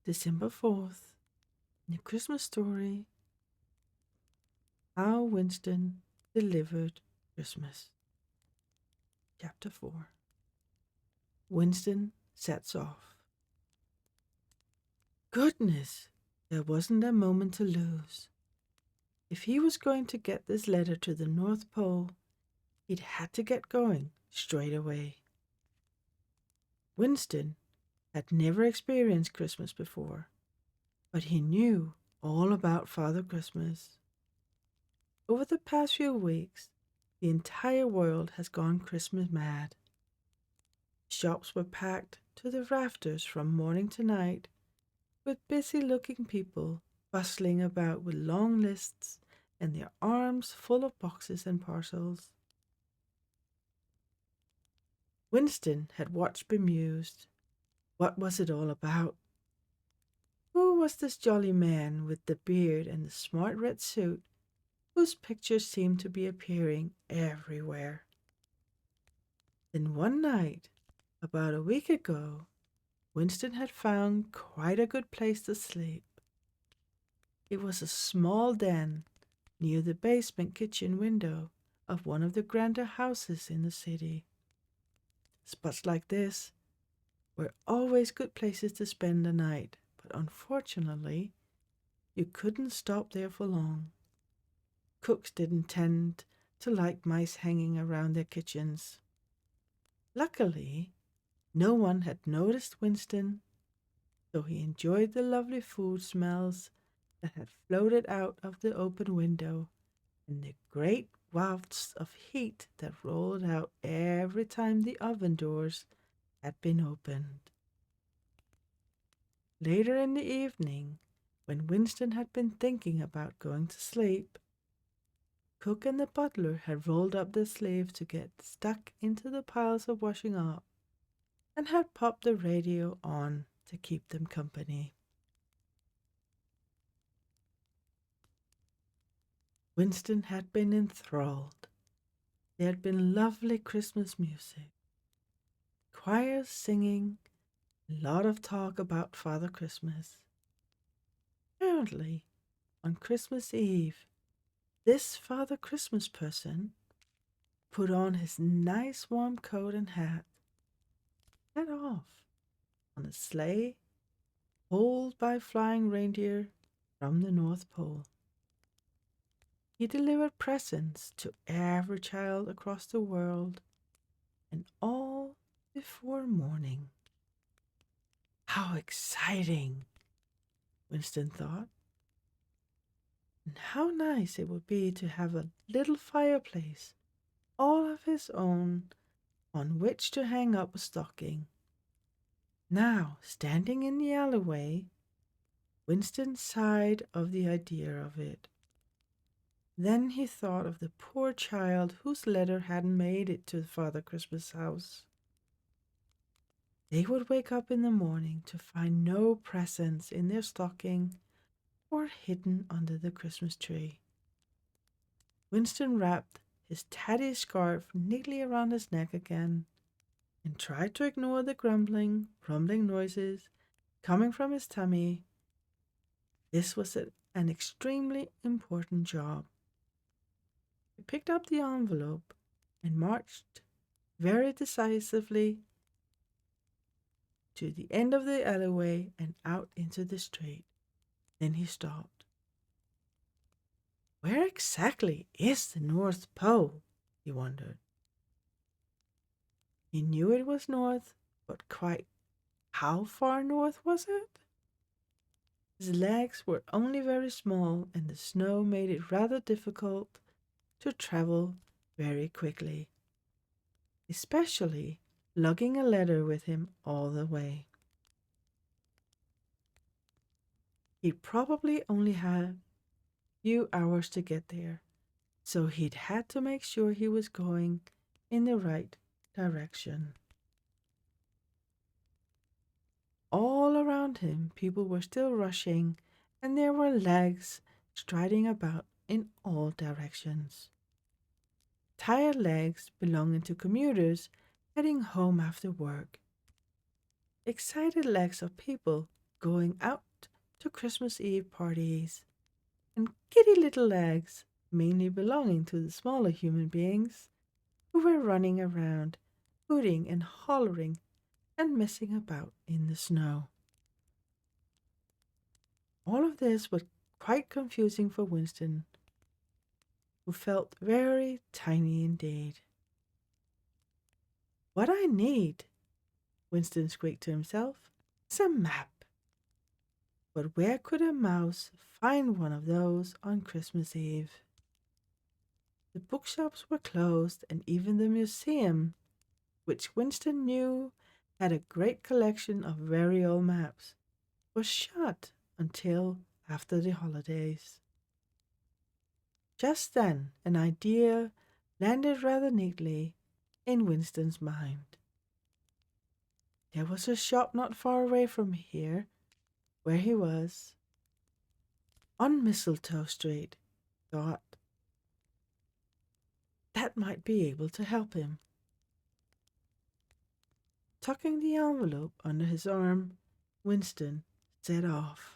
December 4th, in a Christmas story, How Winston Delivered Christmas. Chapter 4. Winston Sets Off. Goodness, there wasn't a moment to lose. If he was going to get this letter to the North Pole, he'd had to get going straight away. Winston had never experienced Christmas before, but he knew all about Father Christmas. Over the past few weeks, the entire world has gone Christmas mad. Shops were packed to the rafters from morning to night, with busy-looking people bustling about with long lists and their arms full of boxes and parcels. Winston had watched bemused. What was it all about? Who was this jolly man with the beard and the smart red suit whose pictures seemed to be appearing everywhere? Then one night, about a week ago, Winston had found quite a good place to sleep. It was a small den near the basement kitchen window of one of the grander houses in the city. Spots like this were always good places to spend the night, but unfortunately, you couldn't stop there for long. Cooks didn't tend to like mice hanging around their kitchens. Luckily, no one had noticed Winston, so he enjoyed the lovely food smells that had floated out of the open window and the great wafts of heat that rolled out every time the oven doors had been opened. Later in the evening, when Winston had been thinking about going to sleep, Cook and the butler had rolled up their sleeves to get stuck into the piles of washing up and had popped the radio on to keep them company. Winston had been enthralled. There had been lovely Christmas music, choirs singing, a lot of talk about Father Christmas. Apparently, on Christmas Eve, this Father Christmas person put on his nice warm coat and hat, set off on a sleigh pulled by flying reindeer from the North Pole. He delivered presents to every child across the world, and all before morning. How exciting, Winston thought. And how nice it would be to have a little fireplace all of his own on which to hang up a stocking. Now, standing in the alleyway, Winston sighed of the idea of it. Then he thought of the poor child whose letter hadn't made it to Father Christmas' house. They would wake up in the morning to find no presents in their stocking or hidden under the Christmas tree. Winston wrapped his tatty scarf neatly around his neck again and tried to ignore the grumbling, rumbling noises coming from his tummy. This was an extremely important job. He picked up the envelope and marched very decisively to the end of the alleyway and out into the street. Then he stopped. Where exactly is the North Pole? He wondered. He knew it was north, but quite how far north was it? His legs were only very small, and the snow made it rather difficult to travel very quickly, especially lugging a letter with him all the way. He'd probably only had a few hours to get there, so he'd had to make sure he was going in the right direction. All around him, people were still rushing, and there were legs striding about in all directions. Tired legs belonging to commuters heading home after work. Excited legs of people going out to Christmas Eve parties, and giddy little legs, mainly belonging to the smaller human beings, who were running around, hooting and hollering and messing about in the snow. All of this was quite confusing for Winston, who felt very tiny indeed. What I need, Winston squeaked to himself, is a map. But where could a mouse find one of those on Christmas Eve? The bookshops were closed, and even the museum, which Winston knew had a great collection of very old maps, was shut until after the holidays. Just then, an idea landed rather neatly in Winston's mind. There was a shop not far away from here, where he was, on Mistletoe Street. Thought that might be able to help him. Tucking the envelope under his arm, Winston set off.